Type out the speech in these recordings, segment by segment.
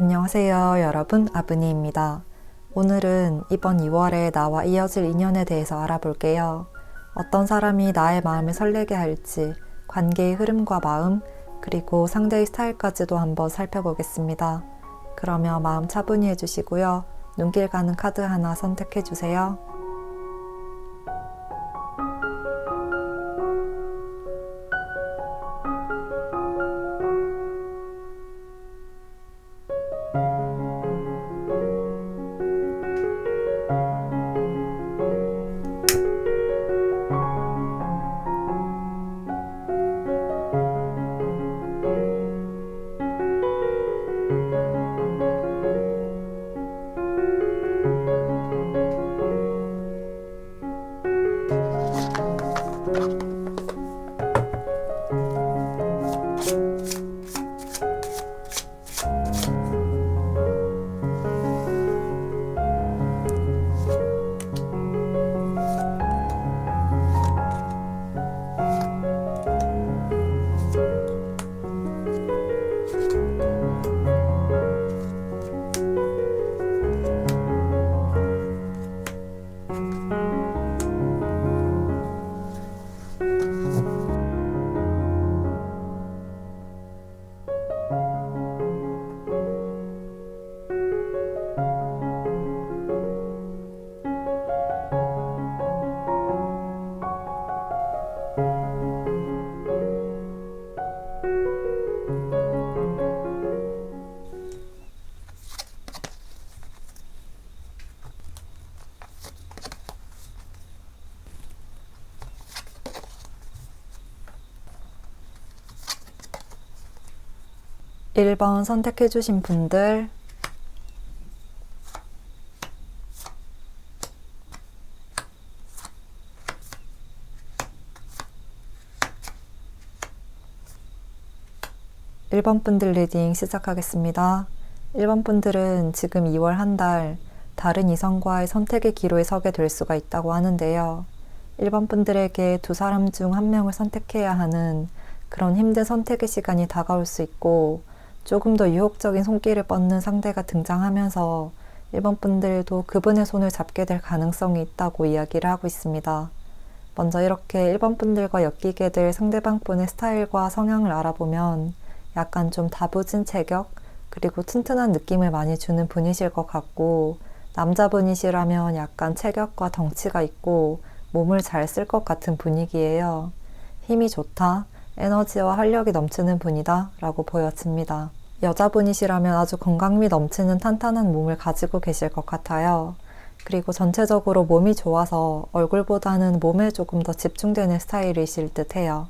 안녕하세요 여러분, 아브니입니다. 오늘은 이번 2월에 나와 이어질 인연에 대해서 알아볼게요. 어떤 사람이 나의 마음을 설레게 할지, 관계의 흐름과 마음, 그리고 상대의 스타일까지도 한번 살펴보겠습니다. 그러면 마음 차분히 해주시고요. 눈길 가는 카드 하나 선택해주세요. 일 번 선택해주신 분들, 일 번 분들 리딩 시작하겠습니다. 1번 분들은 지금 2월 한 달 다른 이성과의 선택의 기로에 서게 될 수가 있다고 하는데요. 1번 분들에게 두 사람 중 한 명을 선택해야 하는 그런 힘든 선택의 시간이 다가올 수 있고, 조금 더 유혹적인 손길을 뻗는 상대가 등장하면서 1번 분들도 그분의 손을 잡게 될 가능성이 있다고 이야기를 하고 있습니다. 먼저 이렇게 1번 분들과 엮이게 될 상대방 분의 스타일과 성향을 알아보면 약간 좀 다부진 체격, 그리고 튼튼한 느낌을 많이 주는 분이실 것 같고, 남자분이시라면 약간 체격과 덩치가 있고 몸을 잘 쓸 것 같은 분위기예요. 힘이 좋다, 에너지와 활력이 넘치는 분이다 라고 보여집니다. 여자분이시라면 아주 건강미 넘치는 탄탄한 몸을 가지고 계실 것 같아요. 그리고 전체적으로 몸이 좋아서 얼굴보다는 몸에 조금 더 집중되는 스타일이실 듯 해요.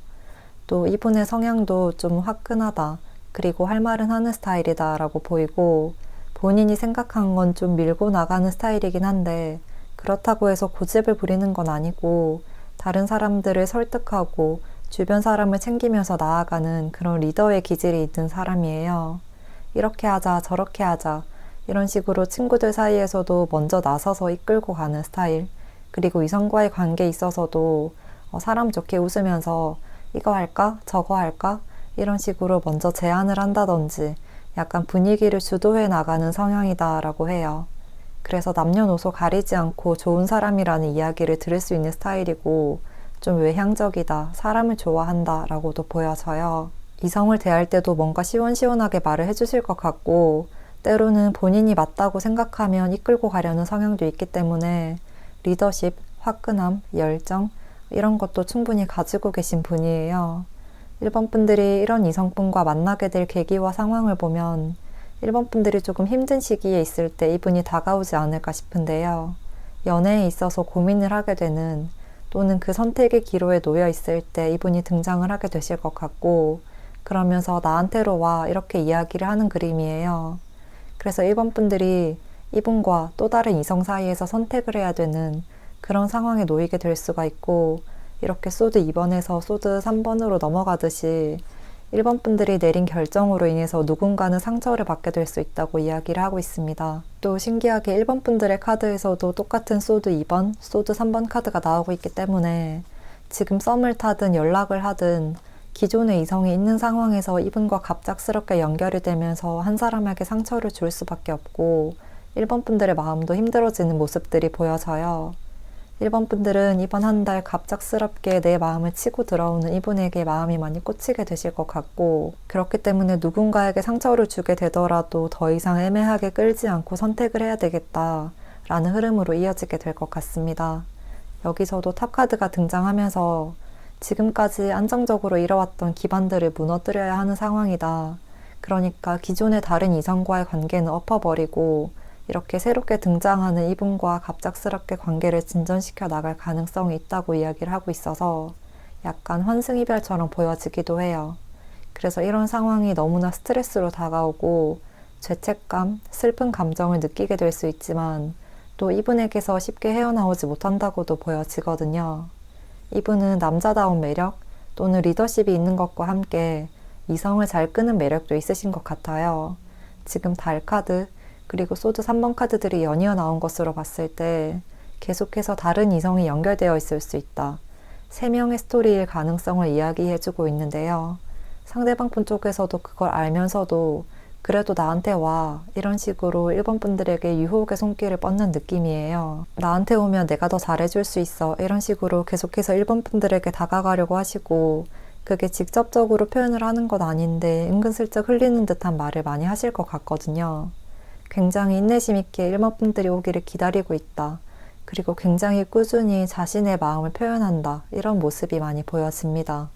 또 이분의 성향도 좀 화끈하다, 그리고 할 말은 하는 스타일이다 라고 보이고, 본인이 생각한 건 좀 밀고 나가는 스타일이긴 한데, 그렇다고 해서 고집을 부리는 건 아니고 다른 사람들을 설득하고 주변 사람을 챙기면서 나아가는 그런 리더의 기질이 있는 사람이에요. 이렇게 하자 저렇게 하자 이런 식으로 친구들 사이에서도 먼저 나서서 이끌고 가는 스타일, 그리고 이성과의 관계에 있어서도 사람 좋게 웃으면서 이거 할까 저거 할까 이런 식으로 먼저 제안을 한다든지 약간 분위기를 주도해 나가는 성향이다 라고 해요. 그래서 남녀노소 가리지 않고 좋은 사람이라는 이야기를 들을 수 있는 스타일이고, 좀 외향적이다, 사람을 좋아한다 라고도 보여져요. 이성을 대할 때도 뭔가 시원시원하게 말을 해주실 것 같고, 때로는 본인이 맞다고 생각하면 이끌고 가려는 성향도 있기 때문에 리더십, 화끈함, 열정 이런 것도 충분히 가지고 계신 분이에요. 1번 분들이 이런 이성분과 만나게 될 계기와 상황을 보면 1번 분들이 조금 힘든 시기에 있을 때 이분이 다가오지 않을까 싶은데요. 연애에 있어서 고민을 하게 되는, 또는 그 선택의 기로에 놓여 있을 때 이분이 등장을 하게 되실 것 같고, 그러면서 나한테로 와 이렇게 이야기를 하는 그림이에요. 그래서 1번 분들이 이분과 또 다른 이성 사이에서 선택을 해야 되는 그런 상황에 놓이게 될 수가 있고, 이렇게 소드 2번에서 소드 3번으로 넘어가듯이 1번 분들이 내린 결정으로 인해서 누군가는 상처를 받게 될 수 있다고 이야기를 하고 있습니다. 또 신기하게 1번 분들의 카드에서도 똑같은 소드 2번, 소드 3번 카드가 나오고 있기 때문에 지금 썸을 타든 연락을 하든 기존의 이성이 있는 상황에서 이분과 갑작스럽게 연결이 되면서 한 사람에게 상처를 줄 수밖에 없고 1번 분들의 마음도 힘들어지는 모습들이 보여져요. 1번 분들은 이번 한 달 갑작스럽게 내 마음을 치고 들어오는 이분에게 마음이 많이 꽂히게 되실 것 같고, 그렇기 때문에 누군가에게 상처를 주게 되더라도 더 이상 애매하게 끌지 않고 선택을 해야 되겠다 라는 흐름으로 이어지게 될 것 같습니다. 여기서도 탑카드가 등장하면서 지금까지 안정적으로 이뤄왔던 기반들을 무너뜨려야 하는 상황이다. 그러니까 기존의 다른 이성과의 관계는 엎어버리고 이렇게 새롭게 등장하는 이분과 갑작스럽게 관계를 진전시켜 나갈 가능성이 있다고 이야기를 하고 있어서 약간 환승이별처럼 보여지기도 해요. 그래서 이런 상황이 너무나 스트레스로 다가오고 죄책감, 슬픈 감정을 느끼게 될 수 있지만 또 이분에게서 쉽게 헤어나오지 못한다고도 보여지거든요. 이분은 남자다운 매력 또는 리더십이 있는 것과 함께 이성을 잘 끄는 매력도 있으신 것 같아요. 지금 달 카드 그리고 소드 3번 카드들이 연이어 나온 것으로 봤을 때 계속해서 다른 이성이 연결되어 있을 수 있다. 3명의 스토리일 가능성을 이야기해주고 있는데요. 상대방 분 쪽에서도 그걸 알면서도 그래도 나한테 와 이런 식으로 1번 분들에게 유혹의 손길을 뻗는 느낌이에요. 나한테 오면 내가 더 잘해줄 수 있어 이런 식으로 계속해서 1번 분들에게 다가가려고 하시고 그게 직접적으로 표현을 하는 건 아닌데 은근슬쩍 흘리는 듯한 말을 많이 하실 것 같거든요. 굉장히 인내심 있게 1번 분들이 오기를 기다리고 있다. 그리고 굉장히 꾸준히 자신의 마음을 표현한다. 이런 모습이 많이 보여집니다.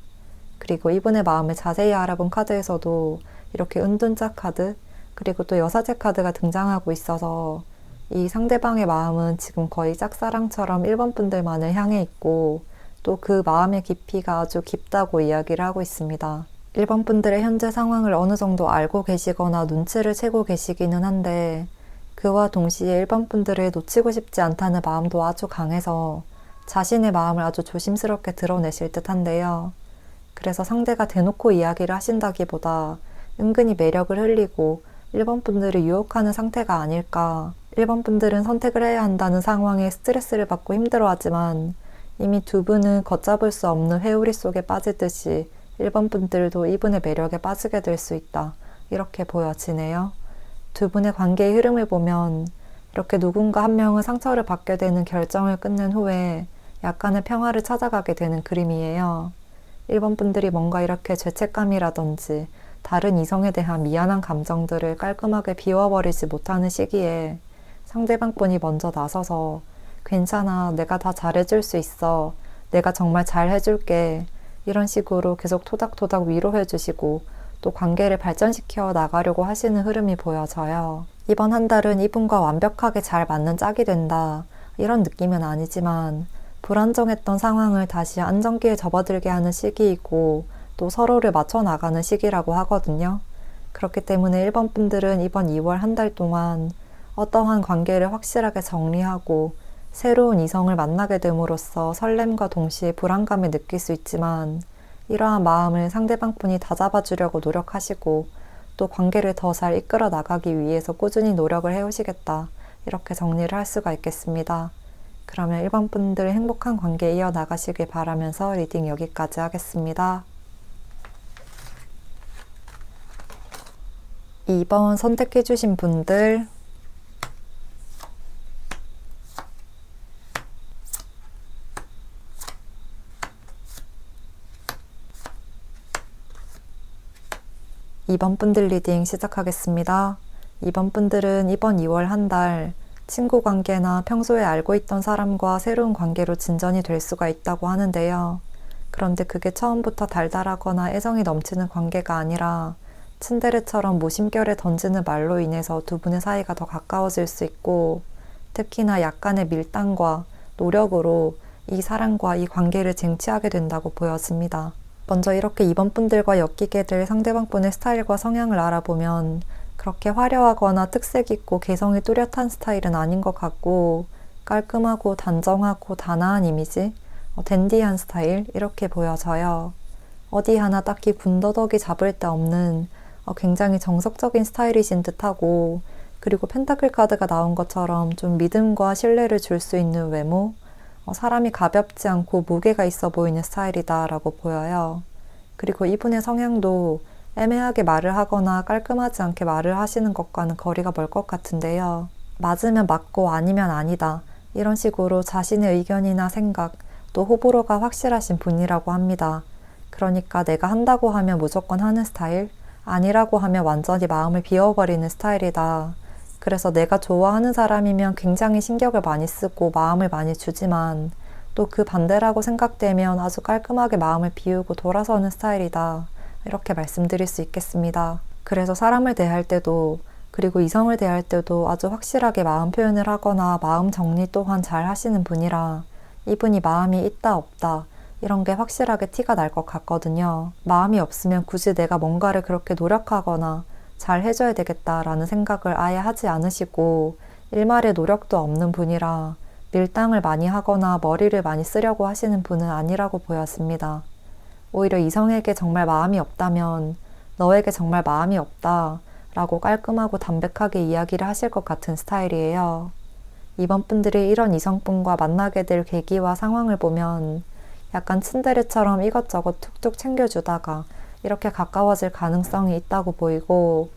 그리고 이분의 마음을 자세히 알아본 카드에서도 이렇게 은둔자 카드 그리고 또 여사제 카드가 등장하고 있어서 이 상대방의 마음은 지금 거의 짝사랑처럼 1번 분들만을 향해 있고 또 그 마음의 깊이가 아주 깊다고 이야기를 하고 있습니다. 1번 분들의 현재 상황을 어느 정도 알고 계시거나 눈치를 채고 계시기는 한데 그와 동시에 1번 분들을 놓치고 싶지 않다는 마음도 아주 강해서 자신의 마음을 아주 조심스럽게 드러내실 듯한데요. 그래서 상대가 대놓고 이야기를 하신다기보다 은근히 매력을 흘리고 1번 분들을 유혹하는 상태가 아닐까. 1번 분들은 선택을 해야 한다는 상황에 스트레스를 받고 힘들어하지만 이미 두 분은 걷잡을 수 없는 회오리 속에 빠지듯이 1번 분들도 이분의 매력에 빠지게 될 수 있다. 이렇게 보여지네요. 두 분의 관계의 흐름을 보면 이렇게 누군가 한 명은 상처를 받게 되는 결정을 끊는 후에 약간의 평화를 찾아가게 되는 그림이에요. 1번 분들이 뭔가 이렇게 죄책감이라든지 다른 이성에 대한 미안한 감정들을 깔끔하게 비워버리지 못하는 시기에 상대방 분이 먼저 나서서 괜찮아, 내가 다 잘해줄 수 있어, 내가 정말 잘 해줄게 이런 식으로 계속 토닥토닥 위로해 주시고 또 관계를 발전시켜 나가려고 하시는 흐름이 보여져요. 이번 한 달은 이분과 완벽하게 잘 맞는 짝이 된다 이런 느낌은 아니지만 불안정했던 상황을 다시 안정기에 접어들게 하는 시기이고 또 서로를 맞춰 나가는 시기라고 하거든요. 그렇기 때문에 1번 분들은 이번 2월 한 달 동안 어떠한 관계를 확실하게 정리하고 새로운 이성을 만나게 됨으로써 설렘과 동시에 불안감을 느낄 수 있지만 이러한 마음을 상대방 분이 다잡아 주려고 노력하시고 또 관계를 더 잘 이끌어 나가기 위해서 꾸준히 노력을 해오시겠다. 이렇게 정리를 할 수가 있겠습니다. 그러면 1번 분들 행복한 관계 이어나가시길 바라면서 리딩 여기까지 하겠습니다. 2번 선택해주신 분들 2번 분들 리딩 시작하겠습니다. 2번 분들은 이번 2월 한 달 친구 관계나 평소에 알고 있던 사람과 새로운 관계로 진전이 될 수가 있다고 하는데요. 그런데 그게 처음부터 달달하거나 애정이 넘치는 관계가 아니라 츤데레처럼 무심결에 던지는 말로 인해서 두 분의 사이가 더 가까워질 수 있고 특히나 약간의 밀당과 노력으로 이 사랑과 이 관계를 쟁취하게 된다고 보여집니다. 먼저 이렇게 2번 분들과 엮이게 될 상대방 분의 스타일과 성향을 알아보면 그렇게 화려하거나 특색 있고 개성이 뚜렷한 스타일은 아닌 것 같고 깔끔하고 단정하고 단아한 이미지, 댄디한 스타일 이렇게 보여져요. 어디 하나 딱히 군더더기 잡을 데 없는 굉장히 정석적인 스타일이신 듯하고 그리고 펜타클 카드가 나온 것처럼 좀 믿음과 신뢰를 줄 수 있는 외모, 사람이 가볍지 않고 무게가 있어 보이는 스타일이다 라고 보여요. 그리고 이분의 성향도 애매하게 말을 하거나 깔끔하지 않게 말을 하시는 것과는 거리가 멀 것 같은데요. 맞으면 맞고 아니면 아니다. 이런 식으로 자신의 의견이나 생각, 또 호불호가 확실하신 분이라고 합니다. 그러니까 내가 한다고 하면 무조건 하는 스타일, 아니라고 하면 완전히 마음을 비워버리는 스타일이다. 그래서 내가 좋아하는 사람이면 굉장히 신경을 많이 쓰고 마음을 많이 주지만 또 그 반대라고 생각되면 아주 깔끔하게 마음을 비우고 돌아서는 스타일이다. 이렇게 말씀드릴 수 있겠습니다. 그래서 사람을 대할 때도 그리고 이성을 대할 때도 아주 확실하게 마음 표현을 하거나 마음 정리 또한 잘 하시는 분이라 이분이 마음이 있다 없다 이런 게 확실하게 티가 날 것 같거든요. 마음이 없으면 굳이 내가 뭔가를 그렇게 노력하거나 잘 해줘야 되겠다라는 생각을 아예 하지 않으시고 일말의 노력도 없는 분이라 밀당을 많이 하거나 머리를 많이 쓰려고 하시는 분은 아니라고 보였습니다. 오히려 이성에게 정말 마음이 없다면 너에게 정말 마음이 없다 라고 깔끔하고 담백하게 이야기를 하실 것 같은 스타일이에요. 이번 분들이 이런 이성분과 만나게 될 계기와 상황을 보면 약간 츤데레처럼 이것저것 툭툭 챙겨주다가 이렇게 가까워질 가능성이 있다고 보이고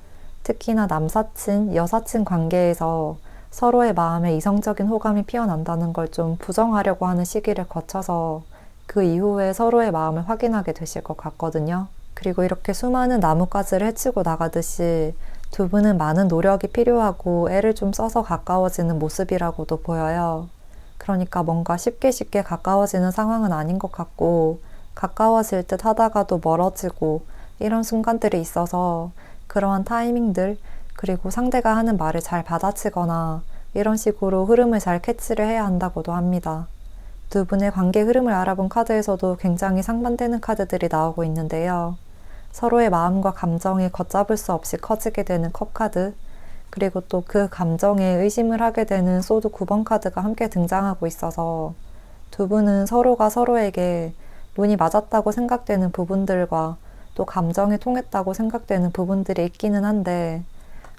특히나 남사친, 여사친 관계에서 서로의 마음에 이성적인 호감이 피어난다는 걸 좀 부정하려고 하는 시기를 거쳐서 그 이후에 서로의 마음을 확인하게 되실 것 같거든요. 그리고 이렇게 수많은 나뭇가지를 헤치고 나가듯이 두 분은 많은 노력이 필요하고 애를 좀 써서 가까워지는 모습이라고도 보여요. 그러니까 뭔가 쉽게 가까워지는 상황은 아닌 것 같고 가까워질 듯 하다가도 멀어지고 이런 순간들이 있어서 그러한 타이밍들 그리고 상대가 하는 말을 잘 받아치거나 이런 식으로 흐름을 잘 캐치를 해야 한다고도 합니다. 두 분의 관계 흐름을 알아본 카드에서도 굉장히 상반되는 카드들이 나오고 있는데요. 서로의 마음과 감정이 걷잡을 수 없이 커지게 되는 컵 카드, 그리고 또 그 감정에 의심을 하게 되는 소드 9번 카드가 함께 등장하고 있어서 두 분은 서로가 서로에게 눈이 맞았다고 생각되는 부분들과 또 감정이 통했다고 생각되는 부분들이 있기는 한데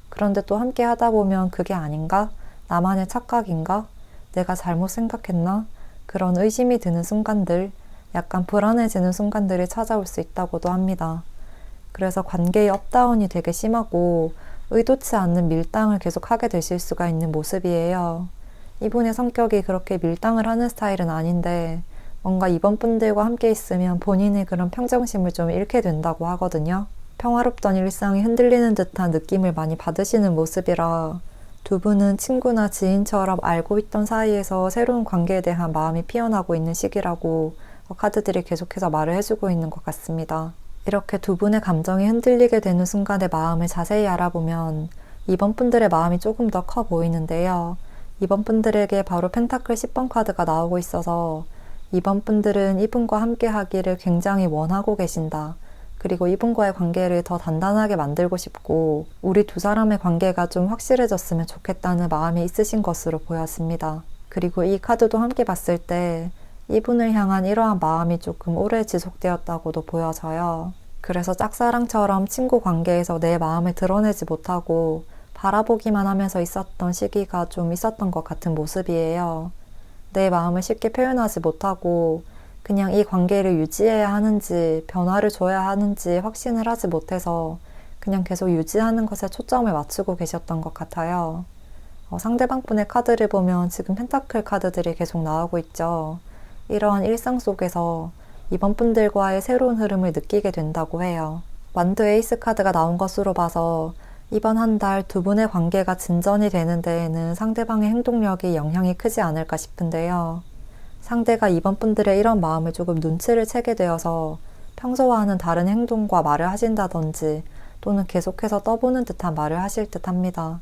그런데 또 함께 하다 보면 그게 아닌가? 나만의 착각인가? 내가 잘못 생각했나? 그런 의심이 드는 순간들, 약간 불안해지는 순간들이 찾아올 수 있다고도 합니다. 그래서 관계의 업다운이 되게 심하고 의도치 않는 밀당을 계속 하게 되실 수가 있는 모습이에요. 이분의 성격이 그렇게 밀당을 하는 스타일은 아닌데 뭔가 이번 분들과 함께 있으면 본인의 그런 평정심을 좀 잃게 된다고 하거든요. 평화롭던 일상이 흔들리는 듯한 느낌을 많이 받으시는 모습이라 두 분은 친구나 지인처럼 알고 있던 사이에서 새로운 관계에 대한 마음이 피어나고 있는 시기라고 카드들이 계속해서 말을 해주고 있는 것 같습니다. 이렇게 두 분의 감정이 흔들리게 되는 순간의 마음을 자세히 알아보면 이번 분들의 마음이 조금 더 커 보이는데요. 이번 분들에게 바로 펜타클 10번 카드가 나오고 있어서 이번 분들은 이분과 함께 하기를 굉장히 원하고 계신다. 그리고 이분과의 관계를 더 단단하게 만들고 싶고 우리 두 사람의 관계가 좀 확실해졌으면 좋겠다는 마음이 있으신 것으로 보였습니다. 그리고 이 카드도 함께 봤을 때 이분을 향한 이러한 마음이 조금 오래 지속되었다고도 보여져요. 그래서 짝사랑처럼 친구 관계에서 내 마음을 드러내지 못하고 바라보기만 하면서 있었던 시기가 좀 있었던 것 같은 모습이에요. 내 마음을 쉽게 표현하지 못하고 그냥 이 관계를 유지해야 하는지 변화를 줘야 하는지 확신을 하지 못해서 그냥 계속 유지하는 것에 초점을 맞추고 계셨던 것 같아요. 상대방 분의 카드를 보면 지금 펜타클 카드들이 계속 나오고 있죠. 이러한 일상 속에서 이번 분들과의 새로운 흐름을 느끼게 된다고 해요. 완드 에이스 카드가 나온 것으로 봐서 이번 한 달 두 분의 관계가 진전이 되는 데에는 상대방의 행동력이 영향이 크지 않을까 싶은데요. 상대가 이번 분들의 이런 마음을 조금 눈치를 채게 되어서 평소와는 다른 행동과 말을 하신다든지 또는 계속해서 떠보는 듯한 말을 하실 듯 합니다.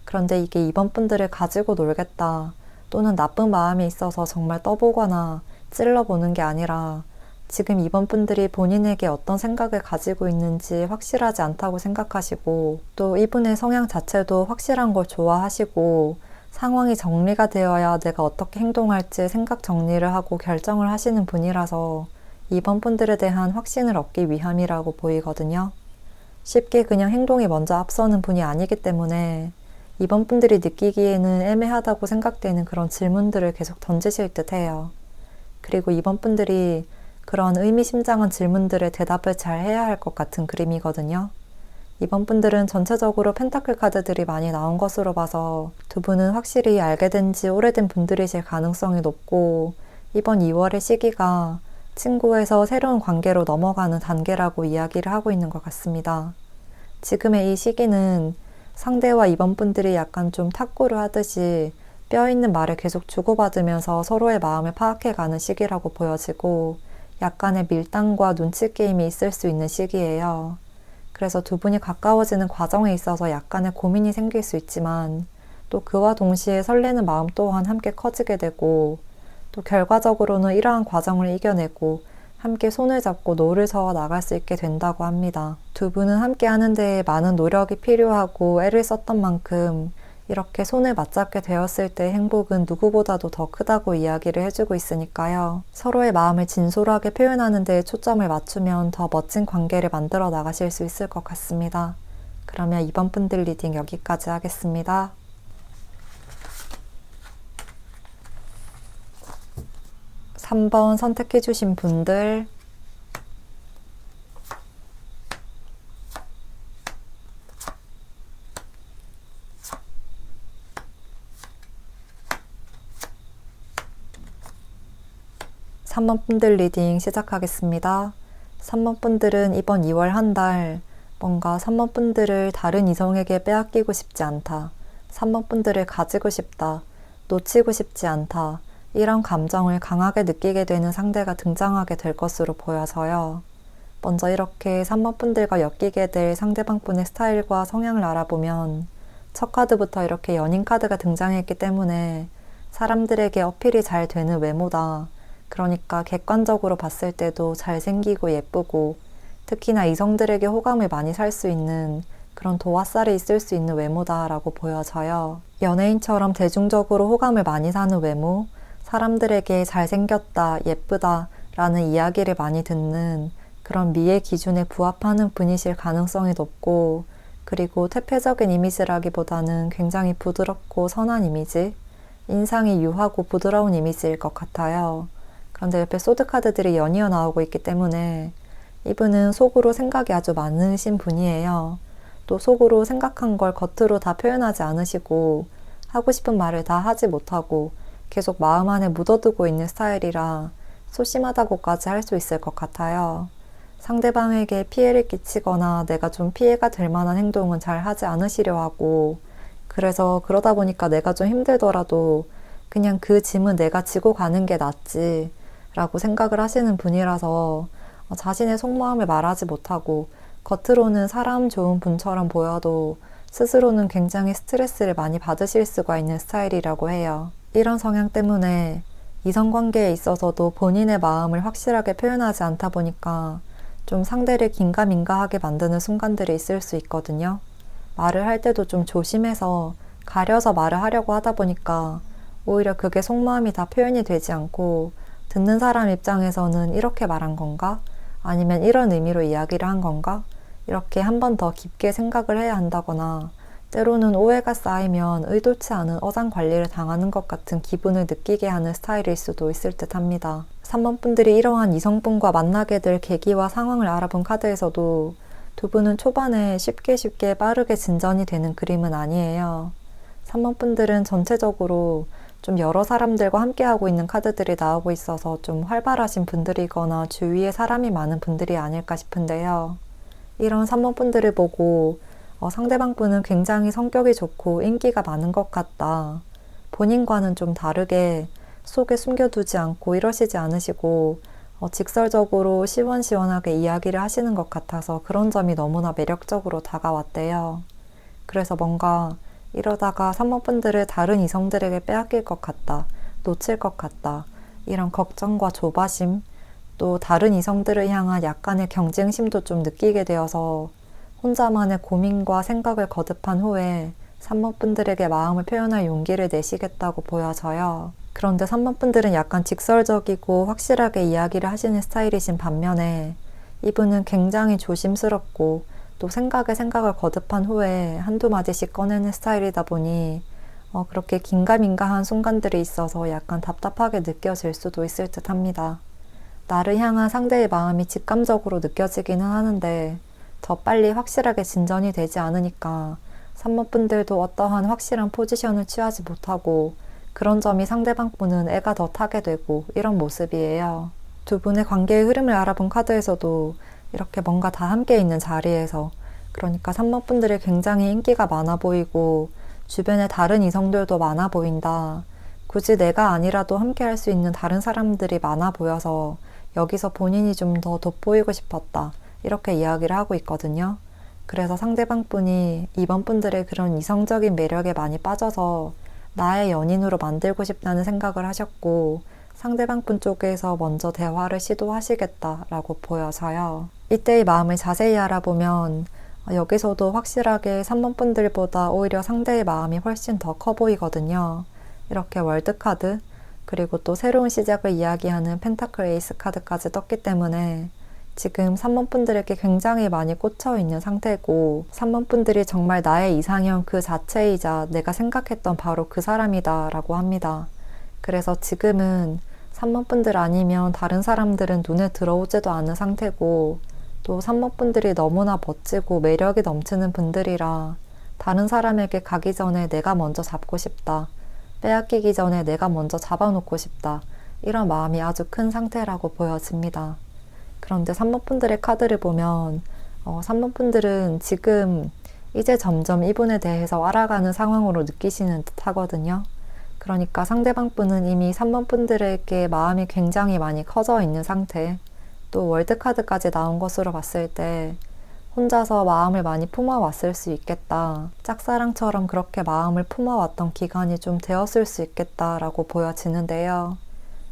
그런데 이게 이번 분들을 가지고 놀겠다 또는 나쁜 마음이 있어서 정말 떠보거나 찔러보는 게 아니라 지금 이번 분들이 본인에게 어떤 생각을 가지고 있는지 확실하지 않다고 생각하시고 또 이분의 성향 자체도 확실한 걸 좋아하시고 상황이 정리가 되어야 내가 어떻게 행동할지 생각 정리를 하고 결정을 하시는 분이라서 이번 분들에 대한 확신을 얻기 위함이라고 보이거든요. 쉽게 그냥 행동이 먼저 앞서는 분이 아니기 때문에 이번 분들이 느끼기에는 애매하다고 생각되는 그런 질문들을 계속 던지실 듯 해요. 그리고 이번 분들이 그런 의미심장한 질문들에 대답을 잘 해야 할 것 같은 그림이거든요. 이번 분들은 전체적으로 펜타클 카드들이 많이 나온 것으로 봐서 두 분은 확실히 알게 된 지 오래된 분들이실 가능성이 높고, 이번 2월의 시기가 친구에서 새로운 관계로 넘어가는 단계라고 이야기를 하고 있는 것 같습니다. 지금의 이 시기는 상대와 이번 분들이 약간 좀 탁구를 하듯이 뼈 있는 말을 계속 주고받으면서 서로의 마음을 파악해가는 시기라고 보여지고, 약간의 밀당과 눈치 게임이 있을 수 있는 시기예요. 그래서 두 분이 가까워지는 과정에 있어서 약간의 고민이 생길 수 있지만, 또 그와 동시에 설레는 마음 또한 함께 커지게 되고, 또 결과적으로는 이러한 과정을 이겨내고 함께 손을 잡고 노를 저어 나갈 수 있게 된다고 합니다. 두 분은 함께 하는 데에 많은 노력이 필요하고 애를 썼던 만큼 이렇게 손을 맞잡게 되었을 때 행복은 누구보다도 더 크다고 이야기를 해주고 있으니까요. 서로의 마음을 진솔하게 표현하는 데에 초점을 맞추면 더 멋진 관계를 만들어 나가실 수 있을 것 같습니다. 그러면 이번 분들 리딩 여기까지 하겠습니다. 3번 선택해 주신 분들, 3번 분들 리딩 시작하겠습니다. 3번 분들은 이번 2월 한 달 뭔가 3번 분들을 다른 이성에게 빼앗기고 싶지 않다, 3번 분들을 가지고 싶다, 놓치고 싶지 않다, 이런 감정을 강하게 느끼게 되는 상대가 등장하게 될 것으로 보여서요. 먼저 이렇게 3번 분들과 엮이게 될 상대방 분의 스타일과 성향을 알아보면 첫 카드부터 이렇게 연인 카드가 등장했기 때문에 사람들에게 어필이 잘 되는 외모다, 그러니까 객관적으로 봤을 때도 잘생기고 예쁘고 특히나 이성들에게 호감을 많이 살 수 있는 그런 도화살이 있을 수 있는 외모다라고 보여져요. 연예인처럼 대중적으로 호감을 많이 사는 외모, 사람들에게 잘생겼다, 예쁘다 라는 이야기를 많이 듣는 그런 미의 기준에 부합하는 분이실 가능성이 높고, 그리고 퇴폐적인 이미지라기보다는 굉장히 부드럽고 선한 이미지, 인상이 유하고 부드러운 이미지일 것 같아요. 그런데 옆에 소드카드들이 연이어 나오고 있기 때문에 이분은 속으로 생각이 아주 많으신 분이에요. 또 속으로 생각한 걸 겉으로 다 표현하지 않으시고 하고 싶은 말을 다 하지 못하고 계속 마음 안에 묻어두고 있는 스타일이라 소심하다고까지 할 수 있을 것 같아요. 상대방에게 피해를 끼치거나 내가 좀 피해가 될 만한 행동은 잘 하지 않으시려 하고, 그래서 그러다 보니까 내가 좀 힘들더라도 그냥 그 짐은 내가 지고 가는 게 낫지 라고 생각을 하시는 분이라서 자신의 속마음을 말하지 못하고 겉으로는 사람 좋은 분처럼 보여도 스스로는 굉장히 스트레스를 많이 받으실 수가 있는 스타일이라고 해요. 이런 성향 때문에 이성관계에 있어서도 본인의 마음을 확실하게 표현하지 않다 보니까 좀 상대를 긴가민가하게 만드는 순간들이 있을 수 있거든요. 말을 할 때도 좀 조심해서 가려서 말을 하려고 하다 보니까 오히려 그게 속마음이 다 표현이 되지 않고 듣는 사람 입장에서는 이렇게 말한 건가? 아니면 이런 의미로 이야기를 한 건가? 이렇게 한 번 더 깊게 생각을 해야 한다거나, 때로는 오해가 쌓이면 의도치 않은 어장 관리를 당하는 것 같은 기분을 느끼게 하는 스타일일 수도 있을 듯 합니다. 3번 분들이 이러한 이성분과 만나게 될 계기와 상황을 알아본 카드에서도 두 분은 초반에 쉽게 빠르게 진전이 되는 그림은 아니에요. 3번 분들은 전체적으로 좀 여러 사람들과 함께하고 있는 카드들이 나오고 있어서 좀 활발하신 분들이거나 주위에 사람이 많은 분들이 아닐까 싶은데요. 이런 3번 분들을 보고 상대방 분은 굉장히 성격이 좋고 인기가 많은 것 같다, 본인과는 좀 다르게 속에 숨겨두지 않고 이러시지 않으시고 직설적으로 시원시원하게 이야기를 하시는 것 같아서 그런 점이 너무나 매력적으로 다가왔대요. 그래서 뭔가 이러다가 3번 분들을 다른 이성들에게 빼앗길 것 같다, 놓칠 것 같다, 이런 걱정과 조바심, 또 다른 이성들을 향한 약간의 경쟁심도 좀 느끼게 되어서 혼자만의 고민과 생각을 거듭한 후에 3번 분들에게 마음을 표현할 용기를 내시겠다고 보여져요. 그런데 3번 분들은 약간 직설적이고 확실하게 이야기를 하시는 스타일이신 반면에 이분은 굉장히 조심스럽고 또 생각에 생각을 거듭한 후에 한두 마디씩 꺼내는 스타일이다 보니 그렇게 긴가민가한 순간들이 있어서 약간 답답하게 느껴질 수도 있을 듯 합니다. 나를 향한 상대의 마음이 직감적으로 느껴지기는 하는데 더 빨리 확실하게 진전이 되지 않으니까 3번 분들도 어떠한 확실한 포지션을 취하지 못하고 그런 점이 상대방 분은 애가 더 타게 되고 이런 모습이에요. 두 분의 관계의 흐름을 알아본 카드에서도 이렇게 뭔가 다 함께 있는 자리에서, 그러니까 3번 분들이 굉장히 인기가 많아 보이고 주변에 다른 이성들도 많아 보인다. 굳이 내가 아니라도 함께 할 수 있는 다른 사람들이 많아 보여서 여기서 본인이 좀 더 돋보이고 싶었다. 이렇게 이야기를 하고 있거든요. 그래서 상대방 분이 이번 분들의 그런 이성적인 매력에 많이 빠져서 나의 연인으로 만들고 싶다는 생각을 하셨고, 상대방 분 쪽에서 먼저 대화를 시도하시겠다라고 보여서요. 이때의 마음을 자세히 알아보면 여기서도 확실하게 3번 분들보다 오히려 상대의 마음이 훨씬 더 커 보이거든요. 이렇게 월드카드, 그리고 또 새로운 시작을 이야기하는 펜타클 에이스 카드까지 떴기 때문에 지금 3번 분들에게 굉장히 많이 꽂혀 있는 상태고, 3번 분들이 정말 나의 이상형 그 자체이자 내가 생각했던 바로 그 사람이다 라고 합니다. 그래서 지금은 3번 분들 아니면 다른 사람들은 눈에 들어오지도 않은 상태고, 또 3번 분들이 너무나 멋지고 매력이 넘치는 분들이라 다른 사람에게 가기 전에 내가 먼저 잡고 싶다, 빼앗기기 전에 내가 먼저 잡아놓고 싶다, 이런 마음이 아주 큰 상태라고 보여집니다. 그런데 3번 분들의 카드를 보면 3번 분들은 지금 이제 점점 이분에 대해서 알아가는 상황으로 느끼시는 듯 하거든요. 그러니까 상대방 분은 이미 3번 분들에게 마음이 굉장히 많이 커져 있는 상태, 또 월드카드까지 나온 것으로 봤을 때 혼자서 마음을 많이 품어왔을 수 있겠다. 짝사랑처럼 그렇게 마음을 품어왔던 기간이 좀 되었을 수 있겠다라고 보여지는데요.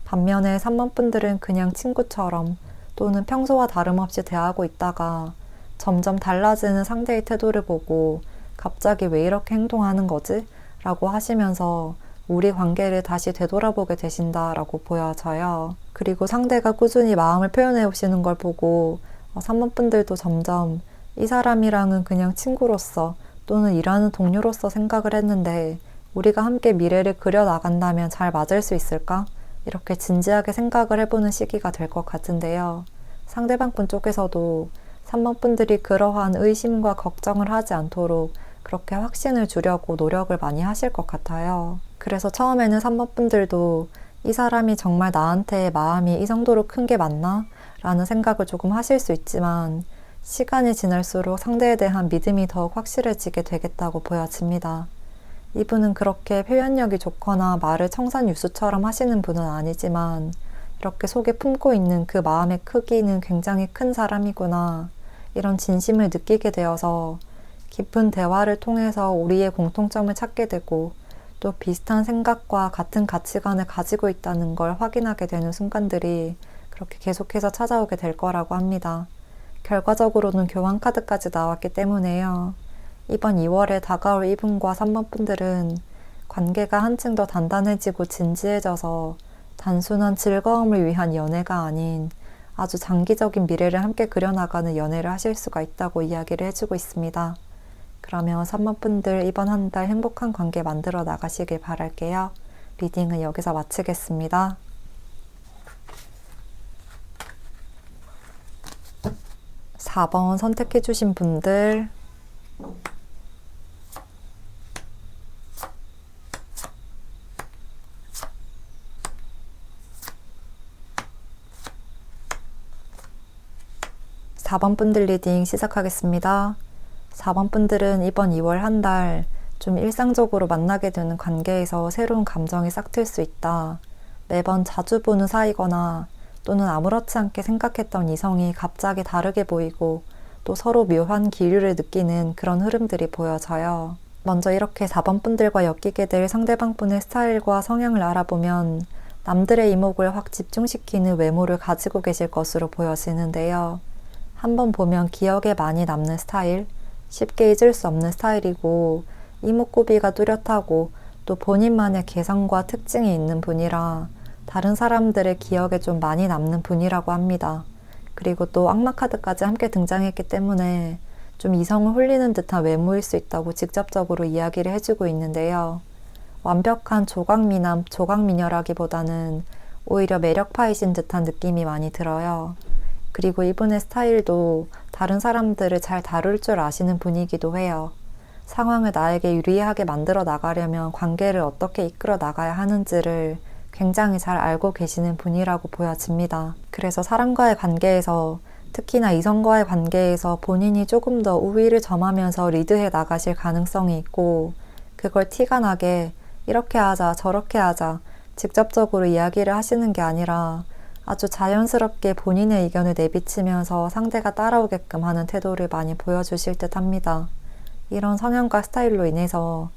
반면에 3번 분들은 그냥 친구처럼 또는 평소와 다름없이 대하고 있다가 점점 달라지는 상대의 태도를 보고 갑자기 왜 이렇게 행동하는 거지? 라고 하시면서 우리 관계를 다시 되돌아보게 되신다라고 보여져요. 그리고 상대가 꾸준히 마음을 표현해 오시는 걸 보고 3번 분들도 점점 이 사람이랑은 그냥 친구로서 또는 일하는 동료로서 생각을 했는데 우리가 함께 미래를 그려나간다면 잘 맞을 수 있을까? 이렇게 진지하게 생각을 해보는 시기가 될 것 같은데요. 상대방 분 쪽에서도 3번 분들이 그러한 의심과 걱정을 하지 않도록 그렇게 확신을 주려고 노력을 많이 하실 것 같아요. 그래서 처음에는 3번 분들도 이 사람이 정말 나한테 마음이 이 정도로 큰 게 맞나? 라는 생각을 조금 하실 수 있지만 시간이 지날수록 상대에 대한 믿음이 더욱 확실해지게 되겠다고 보여집니다. 이분은 그렇게 표현력이 좋거나 말을 청산유수처럼 하시는 분은 아니지만 이렇게 속에 품고 있는 그 마음의 크기는 굉장히 큰 사람이구나, 이런 진심을 느끼게 되어서 깊은 대화를 통해서 우리의 공통점을 찾게 되고 또 비슷한 생각과 같은 가치관을 가지고 있다는 걸 확인하게 되는 순간들이 그렇게 계속해서 찾아오게 될 거라고 합니다. 결과적으로는 교환 카드까지 나왔기 때문에요. 이번 2월에 다가올 이분과 3번 분들은 관계가 한층 더 단단해지고 진지해져서 단순한 즐거움을 위한 연애가 아닌 아주 장기적인 미래를 함께 그려나가는 연애를 하실 수가 있다고 이야기를 해주고 있습니다. 그러면 3번 분들 이번 한 달 행복한 관계 만들어 나가시길 바랄게요. 리딩은 여기서 마치겠습니다. 4번 선택해주신 분들, 4번 분들 리딩 시작하겠습니다. 4번 분들은 이번 2월 한 달 좀 일상적으로 만나게 되는 관계에서 새로운 감정이 싹틀 수 있다. 매번 자주 보는 사이거나 또는 아무렇지 않게 생각했던 이성이 갑자기 다르게 보이고 또 서로 묘한 기류를 느끼는 그런 흐름들이 보여져요. 먼저 이렇게 4번 분들과 엮이게 될 상대방 분의 스타일과 성향을 알아보면 남들의 이목을 확 집중시키는 외모를 가지고 계실 것으로 보여지는데요. 한번 보면 기억에 많이 남는 스타일, 쉽게 잊을 수 없는 스타일이고 이목구비가 뚜렷하고 또 본인만의 개성과 특징이 있는 분이라 다른 사람들의 기억에 좀 많이 남는 분이라고 합니다. 그리고 또 악마 카드까지 함께 등장했기 때문에 좀 이성을 홀리는 듯한 외모일 수 있다고 직접적으로 이야기를 해주고 있는데요. 완벽한 조각미남, 조각미녀라기보다는 오히려 매력파이신 듯한 느낌이 많이 들어요. 그리고 이분의 스타일도 다른 사람들을 잘 다룰 줄 아시는 분이기도 해요. 상황을 나에게 유리하게 만들어 나가려면 관계를 어떻게 이끌어 나가야 하는지를 굉장히 잘 알고 계시는 분이라고 보여집니다. 그래서 사람과의 관계에서, 특히나 이성과의 관계에서 본인이 조금 더 우위를 점하면서 리드해 나가실 가능성이 있고, 그걸 티가 나게 이렇게 하자 저렇게 하자 직접적으로 이야기를 하시는 게 아니라 아주 자연스럽게 본인의 의견을 내비치면서 상대가 따라오게끔 하는 태도를 많이 보여주실 듯 합니다. 이런 성향과 스타일로 인해서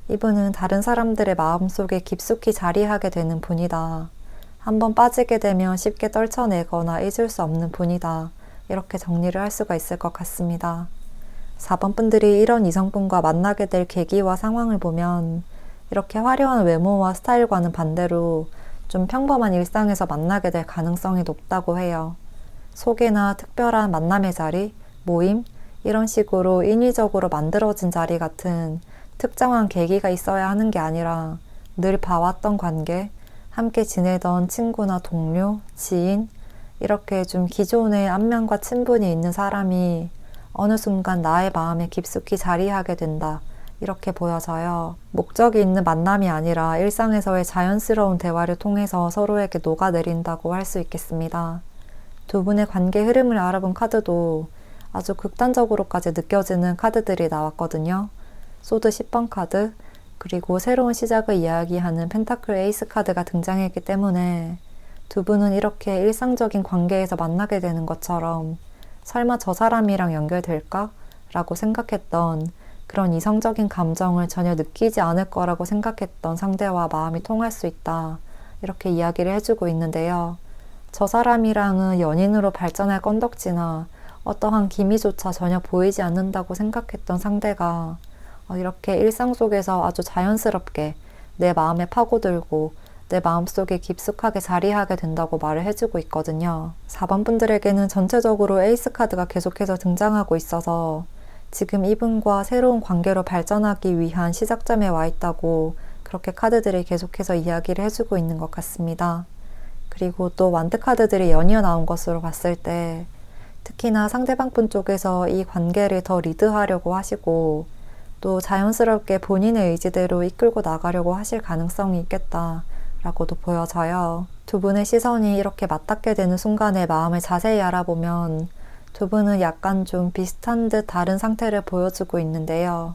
이분은 다른 사람들의 마음속에 깊숙이 자리하게 되는 분이다. 한번 빠지게 되면 쉽게 떨쳐내거나 잊을 수 없는 분이다. 이렇게 정리를 할 수가 있을 것 같습니다. 4번 분들이 이런 이성분과 만나게 될 계기와 상황을 보면 이렇게 화려한 외모와 스타일과는 반대로 좀 평범한 일상에서 만나게 될 가능성이 높다고 해요. 소개나 특별한 만남의 자리, 모임, 이런 식으로 인위적으로 만들어진 자리 같은 특정한 계기가 있어야 하는 게 아니라 늘 봐왔던 관계, 함께 지내던 친구나 동료, 지인, 이렇게 좀 기존의 안면과 친분이 있는 사람이 어느 순간 나의 마음에 깊숙이 자리하게 된다. 이렇게 보여져요. 목적이 있는 만남이 아니라 일상에서의 자연스러운 대화를 통해서 서로에게 녹아내린다고 할 수 있겠습니다. 두 분의 관계 흐름을 알아본 카드도 아주 극단적으로까지 느껴지는 카드들이 나왔거든요. 소드 10번 카드, 그리고 새로운 시작을 이야기하는 펜타클 에이스 카드가 등장했기 때문에 두 분은 이렇게 일상적인 관계에서 만나게 되는 것처럼 설마 저 사람이랑 연결될까? 라고 생각했던 그런 이성적인 감정을 전혀 느끼지 않을 거라고 생각했던 상대와 마음이 통할 수 있다. 이렇게 이야기를 해주고 있는데요. 저 사람이랑은 연인으로 발전할 건덕지나 어떠한 기미조차 전혀 보이지 않는다고 생각했던 상대가 이렇게 일상 속에서 아주 자연스럽게 내 마음에 파고들고 내 마음속에 깊숙하게 자리하게 된다고 말을 해주고 있거든요. 4번 분들에게는 전체적으로 에이스 카드가 계속해서 등장하고 있어서 지금 이분과 새로운 관계로 발전하기 위한 시작점에 와 있다고 그렇게 카드들이 계속해서 이야기를 해주고 있는 것 같습니다. 그리고 또 완드 카드들이 연이어 나온 것으로 봤을 때 특히나 상대방 분 쪽에서 이 관계를 더 리드하려고 하시고 또 자연스럽게 본인의 의지대로 이끌고 나가려고 하실 가능성이 있겠다라고도 보여져요. 두 분의 시선이 이렇게 맞닿게 되는 순간에 마음을 자세히 알아보면 두 분은 약간 좀 비슷한 듯 다른 상태를 보여주고 있는데요.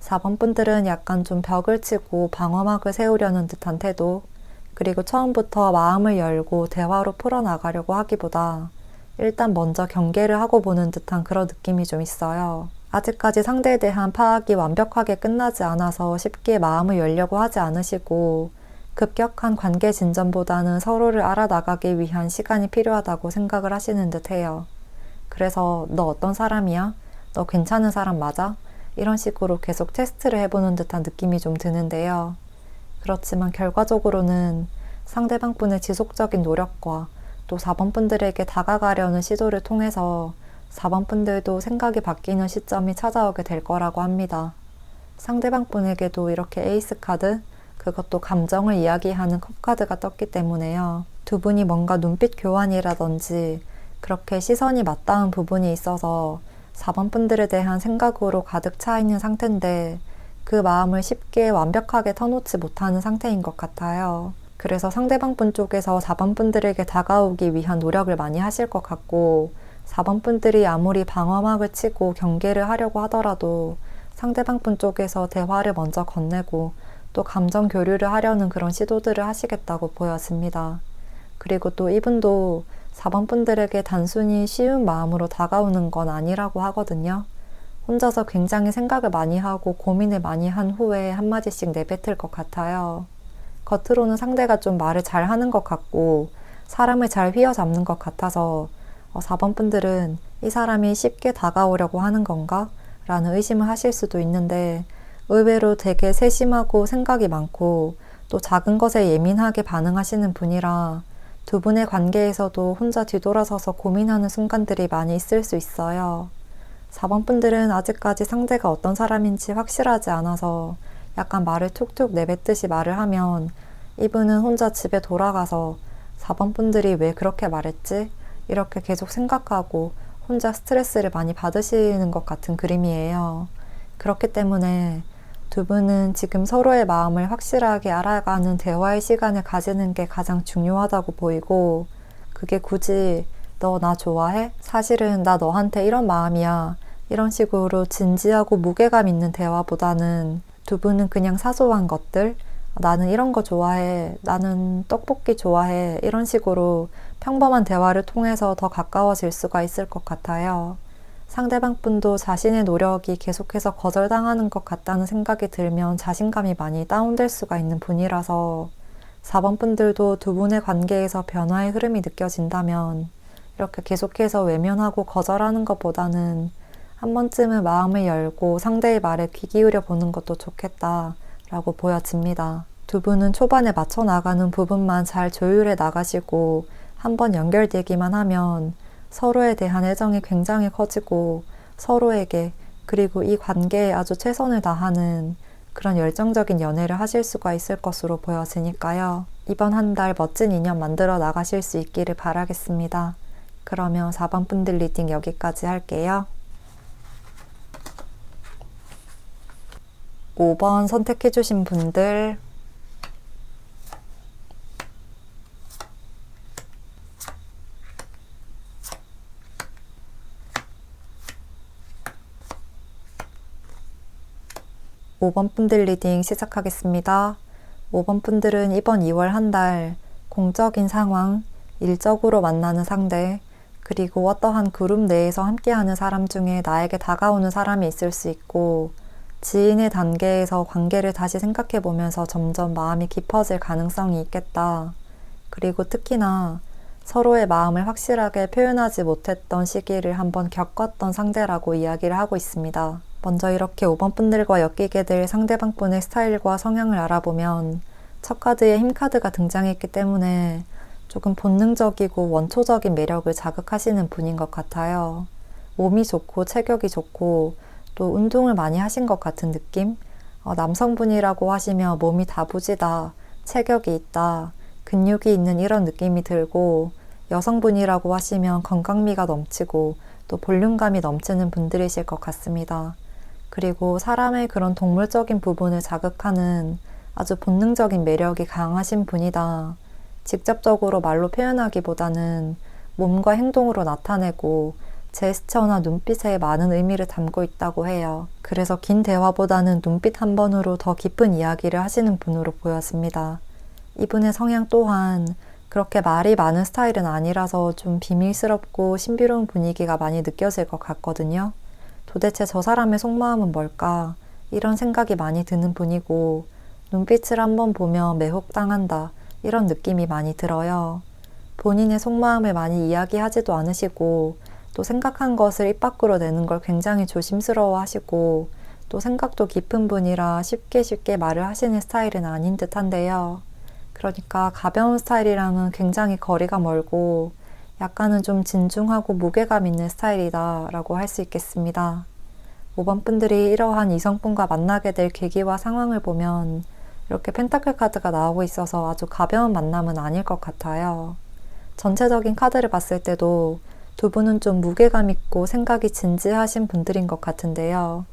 4번 분들은 약간 좀 벽을 치고 방어막을 세우려는 듯한 태도, 그리고 처음부터 마음을 열고 대화로 풀어나가려고 하기보다 일단 먼저 경계를 하고 보는 듯한 그런 느낌이 좀 있어요. 아직까지 상대에 대한 파악이 완벽하게 끝나지 않아서 쉽게 마음을 열려고 하지 않으시고 급격한 관계 진전보다는 서로를 알아나가기 위한 시간이 필요하다고 생각을 하시는 듯해요. 그래서 너 어떤 사람이야? 너 괜찮은 사람 맞아? 이런 식으로 계속 테스트를 해보는 듯한 느낌이 좀 드는데요. 그렇지만 결과적으로는 상대방 분의 지속적인 노력과 또 4번 분들에게 다가가려는 시도를 통해서 4번 분들도 생각이 바뀌는 시점이 찾아오게 될 거라고 합니다. 상대방 분에게도 이렇게 에이스 카드, 그것도 감정을 이야기하는 컵 카드가 떴기 때문에요. 두 분이 뭔가 눈빛 교환이라든지 그렇게 시선이 맞닿은 부분이 있어서 4번 분들에 대한 생각으로 가득 차 있는 상태인데 그 마음을 쉽게 완벽하게 터놓지 못하는 상태인 것 같아요. 그래서 상대방 분 쪽에서 4번 분들에게 다가오기 위한 노력을 많이 하실 것 같고 4번 분들이 아무리 방어막을 치고 경계를 하려고 하더라도 상대방 분 쪽에서 대화를 먼저 건네고 또 감정 교류를 하려는 그런 시도들을 하시겠다고 보여집니다. 그리고 또 이분도 4번 분들에게 단순히 쉬운 마음으로 다가오는 건 아니라고 하거든요. 혼자서 굉장히 생각을 많이 하고 고민을 많이 한 후에 한마디씩 내뱉을 것 같아요. 겉으로는 상대가 좀 말을 잘 하는 것 같고 사람을 잘 휘어잡는 것 같아서 4번 분들은 이 사람이 쉽게 다가오려고 하는 건가? 라는 의심을 하실 수도 있는데 의외로 되게 세심하고 생각이 많고 또 작은 것에 예민하게 반응하시는 분이라 두 분의 관계에서도 혼자 뒤돌아서서 고민하는 순간들이 많이 있을 수 있어요. 4번 분들은 아직까지 상대가 어떤 사람인지 확실하지 않아서 약간 말을 툭툭 내뱉듯이 말을 하면 이분은 혼자 집에 돌아가서 4번 분들이 왜 그렇게 말했지? 이렇게 계속 생각하고 혼자 스트레스를 많이 받으시는 것 같은 그림이에요. 그렇기 때문에 두 분은 지금 서로의 마음을 확실하게 알아가는 대화의 시간을 가지는 게 가장 중요하다고 보이고, 그게 굳이 너 나 좋아해? 사실은 나 너한테 이런 마음이야. 이런 식으로 진지하고 무게감 있는 대화보다는 두 분은 그냥 사소한 것들, 나는 이런 거 좋아해, 나는 떡볶이 좋아해, 이런 식으로 평범한 대화를 통해서 더 가까워질 수가 있을 것 같아요. 상대방 분도 자신의 노력이 계속해서 거절당하는 것 같다는 생각이 들면 자신감이 많이 다운될 수가 있는 분이라서 4번 분들도 두 분의 관계에서 변화의 흐름이 느껴진다면 이렇게 계속해서 외면하고 거절하는 것보다는 한 번쯤은 마음을 열고 상대의 말에 귀 기울여 보는 것도 좋겠다라고 보여집니다. 두 분은 초반에 맞춰 나가는 부분만 잘 조율해 나가시고 한번 연결되기만 하면 서로에 대한 애정이 굉장히 커지고 서로에게 그리고 이 관계에 아주 최선을 다하는 그런 열정적인 연애를 하실 수가 있을 것으로 보여지니까요. 이번 한 달 멋진 인연 만들어 나가실 수 있기를 바라겠습니다. 그러면 4번 분들 리딩 여기까지 할게요. 5번 선택해주신 분들, 5번 분들 리딩 시작하겠습니다. 5번 분들은 이번 2월 한 달 공적인 상황, 일적으로 만나는 상대, 그리고 어떠한 그룹 내에서 함께하는 사람 중에 나에게 다가오는 사람이 있을 수 있고 지인의 단계에서 관계를 다시 생각해보면서 점점 마음이 깊어질 가능성이 있겠다. 그리고 특히나 서로의 마음을 확실하게 표현하지 못했던 시기를 한번 겪었던 상대라고 이야기를 하고 있습니다. 먼저 이렇게 5번 분들과 엮이게 될 상대방 분의 스타일과 성향을 알아보면 첫 카드에 힘 카드가 등장했기 때문에 조금 본능적이고 원초적인 매력을 자극하시는 분인 것 같아요. 몸이 좋고 체격이 좋고 또 운동을 많이 하신 것 같은 느낌? 남성분이라고 하시면 몸이 다부지다, 체격이 있다, 근육이 있는 이런 느낌이 들고 여성분이라고 하시면 건강미가 넘치고 또 볼륨감이 넘치는 분들이실 것 같습니다. 그리고 사람의 그런 동물적인 부분을 자극하는 아주 본능적인 매력이 강하신 분이다. 직접적으로 말로 표현하기보다는 몸과 행동으로 나타내고 제스처나 눈빛에 많은 의미를 담고 있다고 해요. 그래서 긴 대화보다는 눈빛 한 번으로 더 깊은 이야기를 하시는 분으로 보였습니다. 이분의 성향 또한 그렇게 말이 많은 스타일은 아니라서 좀 비밀스럽고 신비로운 분위기가 많이 느껴질 것 같거든요. 도대체 저 사람의 속마음은 뭘까? 이런 생각이 많이 드는 분이고 눈빛을 한번 보면 매혹당한다. 이런 느낌이 많이 들어요. 본인의 속마음을 많이 이야기하지도 않으시고 또 생각한 것을 입 밖으로 내는 걸 굉장히 조심스러워 하시고 또 생각도 깊은 분이라 쉽게 말을 하시는 스타일은 아닌 듯한데요. 그러니까 가벼운 스타일이랑은 굉장히 거리가 멀고 약간은 좀 진중하고 무게감 있는 스타일이다 라고 할 수 있겠습니다. 5번 분들이 이러한 이성분과 만나게 될 계기와 상황을 보면 이렇게 펜타클 카드가 나오고 있어서 아주 가벼운 만남은 아닐 것 같아요. 전체적인 카드를 봤을 때도 두 분은 좀 무게감 있고 생각이 진지하신 분들인 것 같은데요.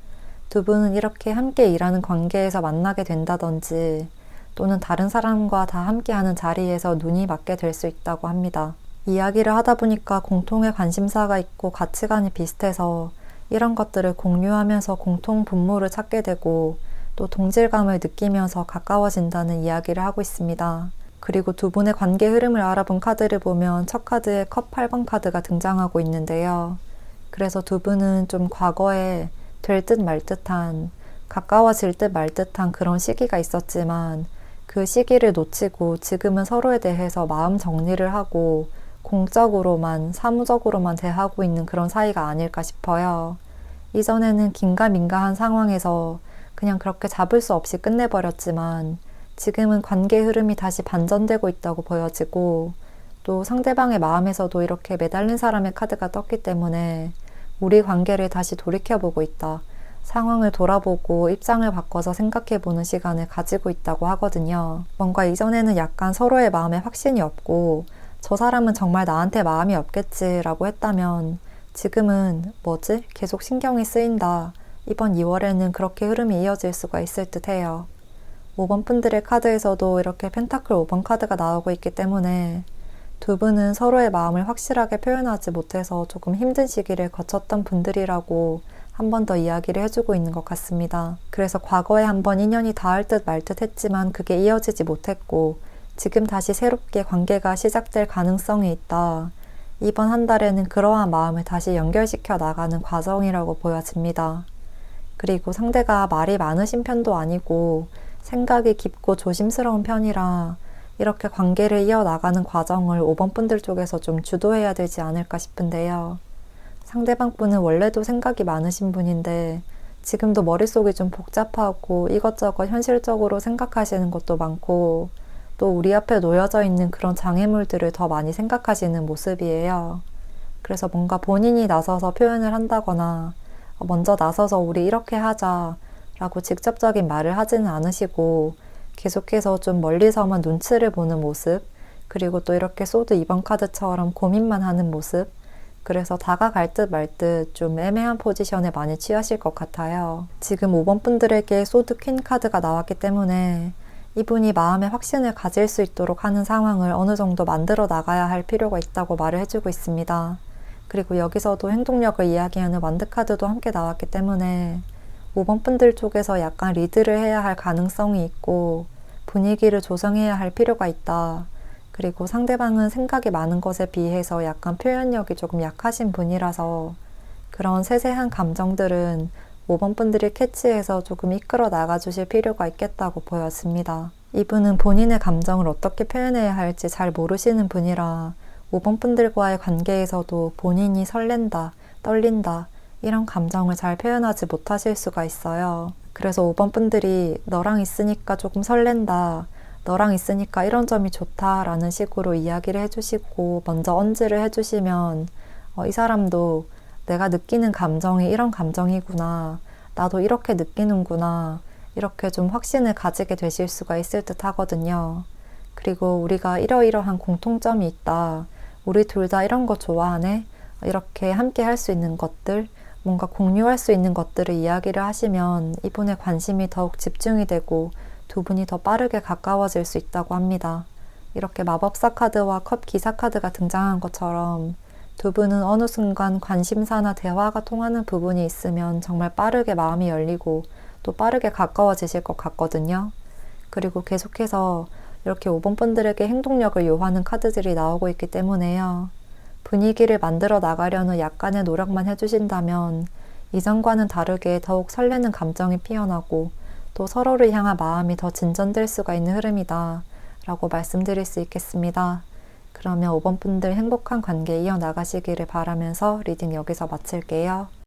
두 분은 이렇게 함께 일하는 관계에서 만나게 된다든지 또는 다른 사람과 다 함께하는 자리에서 눈이 맞게 될 수 있다고 합니다. 이야기를 하다 보니까 공통의 관심사가 있고 가치관이 비슷해서 이런 것들을 공유하면서 공통 분모를 찾게 되고 또 동질감을 느끼면서 가까워진다는 이야기를 하고 있습니다. 그리고 두 분의 관계 흐름을 알아본 카드를 보면 첫 카드에 컵 8번 카드가 등장하고 있는데요. 그래서 두 분은 좀 과거에 될 듯 말 듯한, 가까워질 듯 말 듯한 그런 시기가 있었지만 그 시기를 놓치고 지금은 서로에 대해서 마음 정리를 하고 공적으로만, 사무적으로만 대하고 있는 그런 사이가 아닐까 싶어요. 이전에는 긴가민가한 상황에서 그냥 그렇게 잡을 수 없이 끝내버렸지만 지금은 관계 흐름이 다시 반전되고 있다고 보여지고 또 상대방의 마음에서도 이렇게 매달린 사람의 카드가 떴기 때문에 우리 관계를 다시 돌이켜보고 있다. 상황을 돌아보고 입장을 바꿔서 생각해보는 시간을 가지고 있다고 하거든요. 뭔가 이전에는 약간 서로의 마음에 확신이 없고 저 사람은 정말 나한테 마음이 없겠지라고 했다면 지금은 뭐지? 계속 신경이 쓰인다. 이번 2월에는 그렇게 흐름이 이어질 수가 있을 듯 해요. 5번 분들의 카드에서도 이렇게 펜타클 5번 카드가 나오고 있기 때문에 두 분은 서로의 마음을 확실하게 표현하지 못해서 조금 힘든 시기를 거쳤던 분들이라고 한 번 더 이야기를 해주고 있는 것 같습니다. 그래서 과거에 한번 인연이 닿을 듯 말 듯 했지만 그게 이어지지 못했고 지금 다시 새롭게 관계가 시작될 가능성이 있다. 이번 한 달에는 그러한 마음을 다시 연결시켜 나가는 과정이라고 보여집니다. 그리고 상대가 말이 많으신 편도 아니고 생각이 깊고 조심스러운 편이라 이렇게 관계를 이어나가는 과정을 5번 분들 쪽에서 좀 주도해야 되지 않을까 싶은데요. 상대방 분은 원래도 생각이 많으신 분인데 지금도 머릿속이 좀 복잡하고 이것저것 현실적으로 생각하시는 것도 많고 또 우리 앞에 놓여져 있는 그런 장애물들을 더 많이 생각하시는 모습이에요. 그래서 뭔가 본인이 나서서 표현을 한다거나 먼저 나서서 우리 이렇게 하자 라고 직접적인 말을 하지는 않으시고 계속해서 좀 멀리서만 눈치를 보는 모습, 그리고 또 이렇게 소드 2번 카드처럼 고민만 하는 모습, 그래서 다가갈 듯 말 듯 좀 애매한 포지션에 많이 취하실 것 같아요. 지금 5번 분들에게 소드 퀸 카드가 나왔기 때문에 이분이 마음의 확신을 가질 수 있도록 하는 상황을 어느 정도 만들어 나가야 할 필요가 있다고 말을 해주고 있습니다. 그리고 여기서도 행동력을 이야기하는 완드 카드도 함께 나왔기 때문에 5번 분들 쪽에서 약간 리드를 해야 할 가능성이 있고 분위기를 조성해야 할 필요가 있다. 그리고 상대방은 생각이 많은 것에 비해서 약간 표현력이 조금 약하신 분이라서 그런 세세한 감정들은 5번 분들이 캐치해서 조금 이끌어 나가주실 필요가 있겠다고 보여집니다. 이분은 본인의 감정을 어떻게 표현해야 할지 잘 모르시는 분이라 5번 분들과의 관계에서도 본인이 설렌다, 떨린다 이런 감정을 잘 표현하지 못하실 수가 있어요. 그래서 5번 분들이 너랑 있으니까 조금 설렌다, 너랑 있으니까 이런 점이 좋다 라는 식으로 이야기를 해주시고 먼저 언지를 해주시면 이 사람도 내가 느끼는 감정이 이런 감정이구나, 나도 이렇게 느끼는구나, 이렇게 좀 확신을 가지게 되실 수가 있을 듯 하거든요. 그리고 우리가 이러이러한 공통점이 있다, 우리 둘 다 이런 거 좋아하네, 이렇게 함께 할 수 있는 것들, 뭔가 공유할 수 있는 것들을 이야기를 하시면 이분의 관심이 더욱 집중이 되고 두 분이 더 빠르게 가까워질 수 있다고 합니다. 이렇게 마법사 카드와 컵 기사 카드가 등장한 것처럼 두 분은 어느 순간 관심사나 대화가 통하는 부분이 있으면 정말 빠르게 마음이 열리고 또 빠르게 가까워지실 것 같거든요. 그리고 계속해서 이렇게 5번 분들에게 행동력을 요하는 카드들이 나오고 있기 때문에요. 분위기를 만들어 나가려는 약간의 노력만 해주신다면 이전과는 다르게 더욱 설레는 감정이 피어나고 또 서로를 향한 마음이 더 진전될 수가 있는 흐름이다 라고 말씀드릴 수 있겠습니다. 그러면 5번 분들 행복한 관계 이어나가시기를 바라면서 리딩 여기서 마칠게요.